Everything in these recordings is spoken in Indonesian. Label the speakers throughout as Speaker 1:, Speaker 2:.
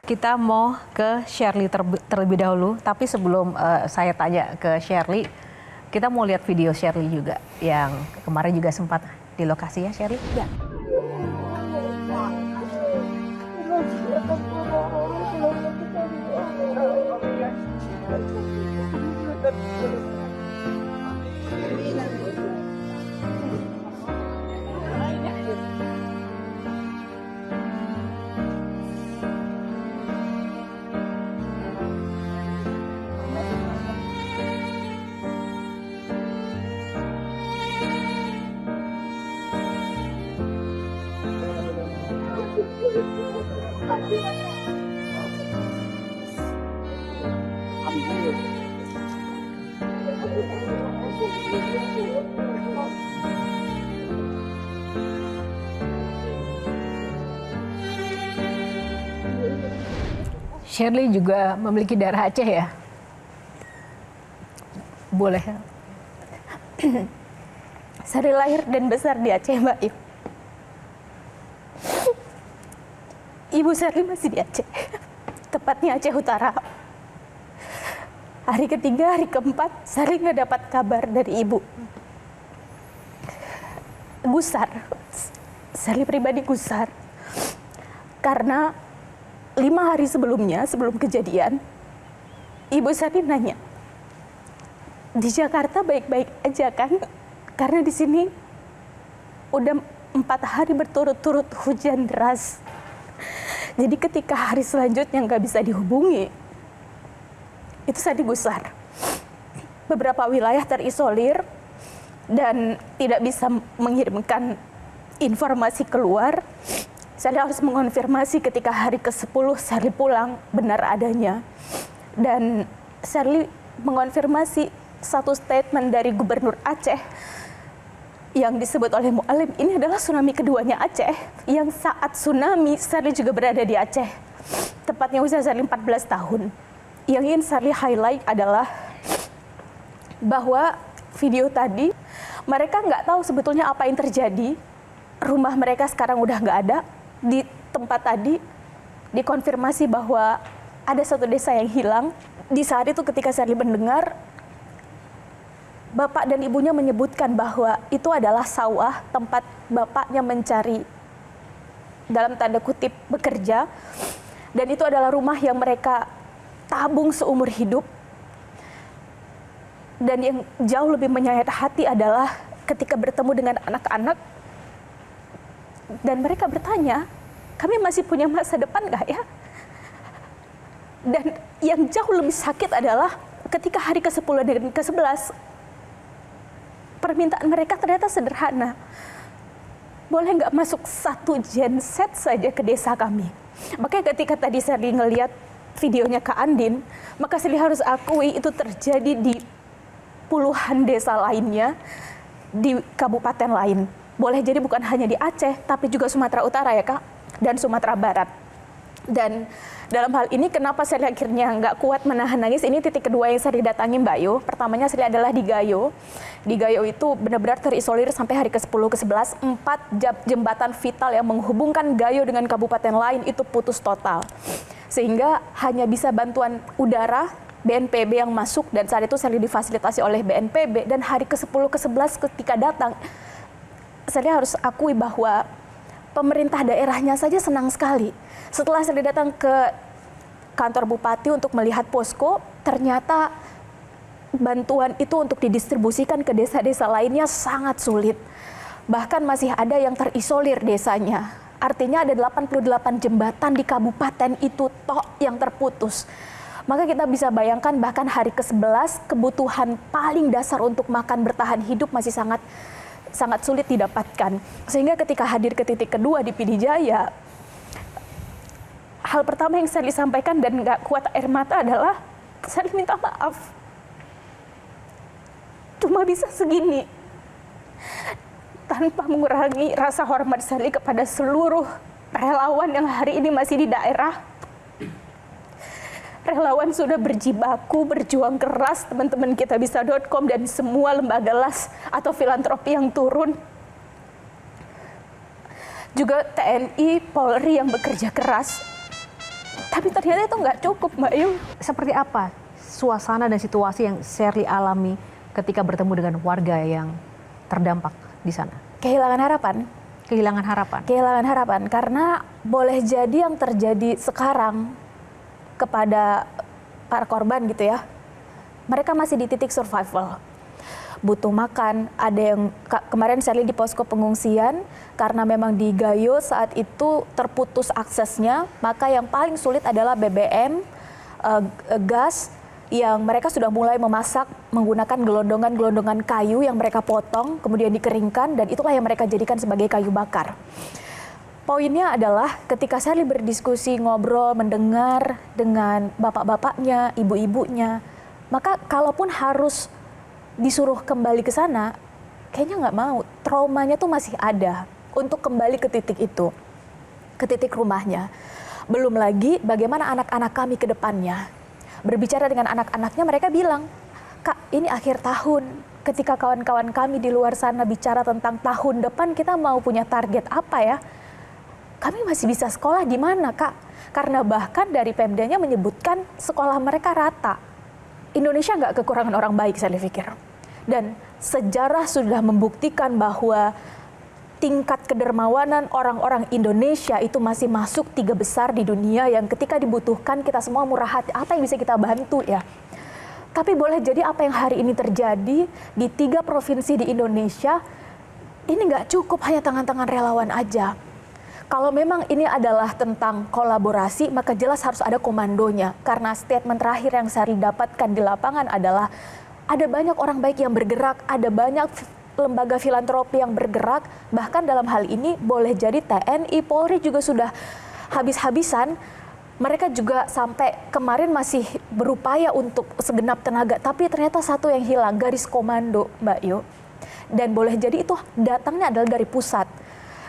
Speaker 1: Kita mau ke Shirley terlebih dahulu, tapi sebelum saya tanya ke Shirley, kita mau lihat video Shirley juga yang kemarin juga sempat di lokasi ya, Shirley? Ya. Shirley juga memiliki darah Aceh ya? Boleh.
Speaker 2: Shirley lahir dan besar di Aceh, Mbak Ibu. Ibu Shirley masih di Aceh, tepatnya Aceh Utara. Hari ketiga, hari keempat, Shirley nggak dapat kabar dari ibu. Gusar, Shirley pribadi gusar. Karena 5 hari sebelumnya, sebelum kejadian, ibu Shirley nanya, di Jakarta baik-baik aja kan? Karena di sini udah 4 hari berturut-turut hujan deras. Jadi ketika hari selanjutnya nggak bisa dihubungi, itu saya digusar. Beberapa wilayah terisolir dan tidak bisa mengirimkan informasi keluar. Saya harus mengonfirmasi ketika hari ke-10 Shirley pulang benar adanya. Dan Shirley mengonfirmasi satu statement dari Gubernur Aceh yang disebut oleh Mu'alim, ini adalah tsunami keduanya Aceh, yang saat tsunami Shirley juga berada di Aceh, tepatnya usia Shirley 14 tahun. Yang ingin Shirley highlight adalah bahwa video tadi, mereka nggak tahu sebetulnya apa yang terjadi, rumah mereka sekarang udah nggak ada, di tempat tadi dikonfirmasi bahwa ada satu desa yang hilang. Di saat itu ketika Shirley mendengar, bapak dan ibunya menyebutkan bahwa itu adalah sawah tempat bapaknya mencari, dalam tanda kutip, bekerja. Dan itu adalah rumah yang mereka tabung seumur hidup. Dan yang jauh lebih menyayat hati adalah ketika bertemu dengan anak-anak, dan mereka bertanya, kami masih punya masa depan nggak ya? Dan yang jauh lebih sakit adalah ketika hari ke-10 dan ke-11, permintaan mereka ternyata sederhana. Boleh nggak masuk 1 genset saja ke desa kami? Makanya ketika tadi saya ngelihat videonya Kak Andin, maka saya harus akui itu terjadi di puluhan desa lainnya, di kabupaten lain. Boleh jadi bukan hanya di Aceh, tapi juga Sumatera Utara ya Kak, dan Sumatera Barat. Dan dalam hal ini kenapa saya akhirnya nggak kuat menahan nangis, ini titik kedua yang saya didatangi Mbak Yu. Pertamanya saya adalah di Gayo. Di Gayo itu benar-benar terisolir sampai hari ke-10, ke-11, 4 jembatan vital yang menghubungkan Gayo dengan kabupaten lain itu putus total. Sehingga hanya bisa bantuan udara, BNPB yang masuk, dan saat itu saya difasilitasi oleh BNPB. Dan hari ke-10, ke-11 ketika datang, saya harus akui bahwa pemerintah daerahnya saja senang sekali. Setelah saya datang ke kantor bupati untuk melihat posko, ternyata bantuan itu untuk didistribusikan ke desa-desa lainnya sangat sulit. Bahkan masih ada yang terisolir desanya. Artinya ada 88 jembatan di kabupaten itu tok yang terputus. Maka kita bisa bayangkan bahkan hari ke-11 kebutuhan paling dasar untuk makan bertahan hidup masih sangat sulit didapatkan. Sehingga ketika hadir ke titik kedua di PD Jaya, hal pertama yang saya disampaikan dan nggak kuat air mata adalah saya minta maaf. Cuma bisa segini. Tanpa mengurangi rasa hormat saya kepada seluruh relawan yang hari ini masih di daerah. Relawan sudah berjibaku, berjuang keras, teman-teman kitabisa.com dan semua lembaga las atau filantropi yang turun. Juga TNI, Polri yang bekerja keras. Tapi ternyata itu nggak cukup, Mbak Yu.
Speaker 1: Seperti apa suasana dan situasi yang Sherly alami ketika bertemu dengan warga yang terdampak di sana?
Speaker 2: Kehilangan harapan.
Speaker 1: Kehilangan harapan.
Speaker 2: Kehilangan harapan karena boleh jadi yang terjadi sekarang kepada para korban gitu ya. Mereka masih di titik survival. Butuh makan, ada yang kemarin Sherly di posko pengungsian karena memang di Gayo saat itu terputus aksesnya, maka yang paling sulit adalah BBM, gas yang mereka sudah mulai memasak menggunakan gelondongan-gelondongan kayu yang mereka potong kemudian dikeringkan dan itulah yang mereka jadikan sebagai kayu bakar. Poinnya adalah ketika Sherly berdiskusi, ngobrol, mendengar dengan bapak-bapaknya, ibu-ibunya, maka kalaupun harus disuruh kembali ke sana, kayaknya nggak mau. Traumanya tuh masih ada untuk kembali ke titik itu, ke titik rumahnya. Belum lagi bagaimana anak-anak kami ke depannya. Berbicara dengan anak-anaknya, mereka bilang, Kak, ini akhir tahun. Ketika kawan-kawan kami di luar sana bicara tentang tahun depan kita mau punya target apa ya? Kami masih bisa sekolah di mana, Kak? Karena bahkan dari Pemdanya menyebutkan sekolah mereka rata. Indonesia nggak kekurangan orang baik, saya pikir. Dan sejarah sudah membuktikan bahwa tingkat kedermawanan orang-orang Indonesia itu masih masuk 3 besar di dunia yang ketika dibutuhkan kita semua murah hati. Apa yang bisa kita bantu ya? Tapi boleh jadi apa yang hari ini terjadi di 3 provinsi di Indonesia, ini nggak cukup hanya tangan-tangan relawan aja. Kalau memang ini adalah tentang kolaborasi, maka jelas harus ada komandonya. Karena statement terakhir yang saya dapatkan di lapangan adalah ada banyak orang baik yang bergerak, ada banyak lembaga filantropi yang bergerak, bahkan dalam hal ini boleh jadi TNI, Polri juga sudah habis-habisan. Mereka juga sampai kemarin masih berupaya untuk segenap tenaga, tapi ternyata satu yang hilang, garis komando, Mbak Yu. Dan boleh jadi itu datangnya adalah dari pusat.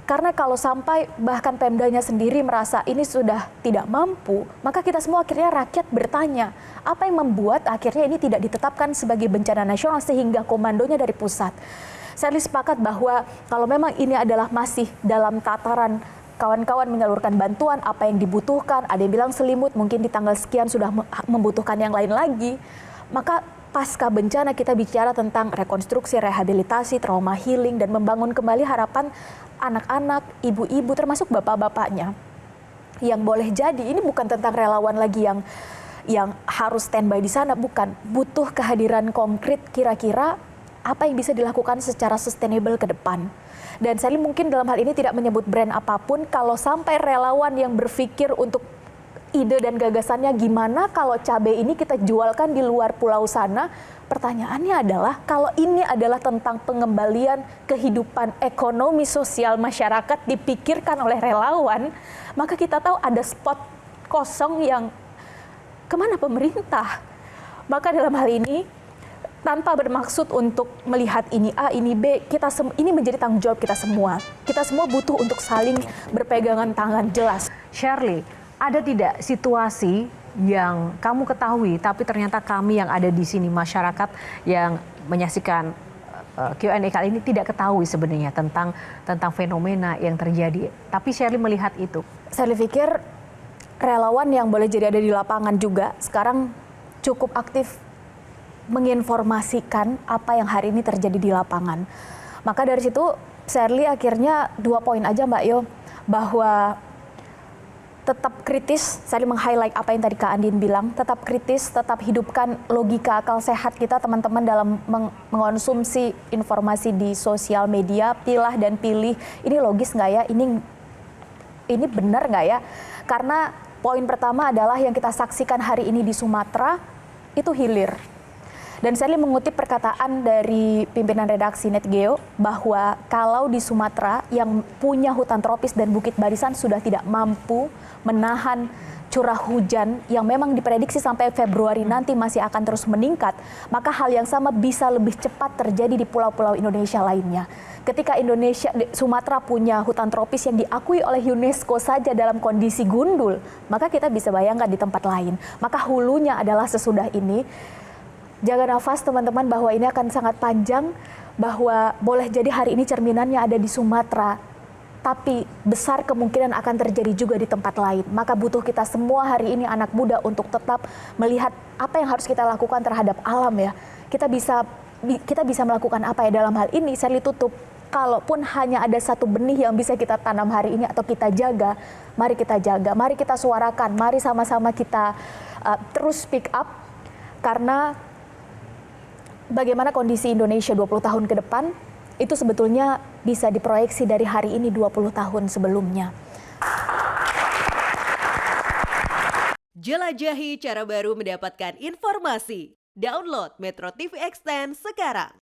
Speaker 2: Karena kalau sampai bahkan Pemdanya sendiri merasa ini sudah tidak mampu, maka kita semua akhirnya rakyat bertanya, apa yang membuat akhirnya ini tidak ditetapkan sebagai bencana nasional sehingga komandonya dari pusat. Saya sepakat bahwa kalau memang ini adalah masih dalam tataran kawan-kawan menyalurkan bantuan, apa yang dibutuhkan, ada yang bilang selimut, mungkin di tanggal sekian sudah membutuhkan yang lain lagi, maka pasca bencana kita bicara tentang rekonstruksi, rehabilitasi, trauma healing, dan membangun kembali harapan anak-anak, ibu-ibu, termasuk bapak-bapaknya. Yang boleh jadi ini bukan tentang relawan lagi yang harus standby di sana, bukan. Butuh kehadiran konkret kira-kira apa yang bisa dilakukan secara sustainable ke depan. Dan saya mungkin dalam hal ini tidak menyebut brand apapun, kalau sampai relawan yang berpikir untuk ide dan gagasannya gimana kalau cabai ini kita jualkan di luar pulau sana, pertanyaannya adalah kalau ini adalah tentang pengembalian kehidupan ekonomi sosial masyarakat dipikirkan oleh relawan, maka kita tahu ada spot kosong yang kemana pemerintah. Maka dalam hal ini tanpa bermaksud untuk melihat ini A, ini B, ini menjadi tanggung jawab kita semua. Kita semua butuh untuk saling berpegangan tangan jelas.
Speaker 1: Sherly, ada tidak situasi yang kamu ketahui tapi ternyata kami yang ada di sini, masyarakat yang menyaksikan Q&A kali ini tidak ketahui sebenarnya tentang fenomena yang terjadi, tapi Sherly melihat itu?
Speaker 2: Saya pikir relawan yang boleh jadi ada di lapangan juga sekarang cukup aktif menginformasikan apa yang hari ini terjadi di lapangan. Maka dari situ Sherly akhirnya 2 poin aja, Mbak Yo, bahwa tetap kritis, saya meng-highlight apa yang tadi Kak Andin bilang, tetap kritis, tetap hidupkan logika akal sehat kita teman-teman dalam mengonsumsi informasi di sosial media, pilah dan pilih, ini logis nggak ya, ini benar nggak ya, karena poin pertama adalah yang kita saksikan hari ini di Sumatera, itu hilir. Dan saya mengutip perkataan dari pimpinan redaksi NetGeo bahwa kalau di Sumatera yang punya hutan tropis dan bukit barisan sudah tidak mampu menahan curah hujan yang memang diprediksi sampai Februari nanti masih akan terus meningkat, maka hal yang sama bisa lebih cepat terjadi di pulau-pulau Indonesia lainnya. Ketika Sumatera punya hutan tropis yang diakui oleh UNESCO saja dalam kondisi gundul, maka kita bisa bayangkan di tempat lain. Maka hulunya adalah sesudah ini. Jaga nafas teman-teman bahwa ini akan sangat panjang, bahwa boleh jadi hari ini cerminannya ada di Sumatera. tapi besar kemungkinan akan terjadi juga di tempat lain. Maka butuh kita semua hari ini anak muda untuk tetap melihat apa yang harus kita lakukan terhadap alam ya. Kita bisa melakukan apa ya dalam hal ini. Sally tutup, kalaupun hanya ada satu benih yang bisa kita tanam hari ini atau kita jaga, mari kita jaga, mari kita suarakan, mari sama-sama kita terus speak up, karena bagaimana kondisi Indonesia 20 tahun ke depan itu sebetulnya bisa diproyeksi dari hari ini 20 tahun sebelumnya.
Speaker 3: Jelajahi cara baru mendapatkan informasi. Download Metro TV Extend sekarang.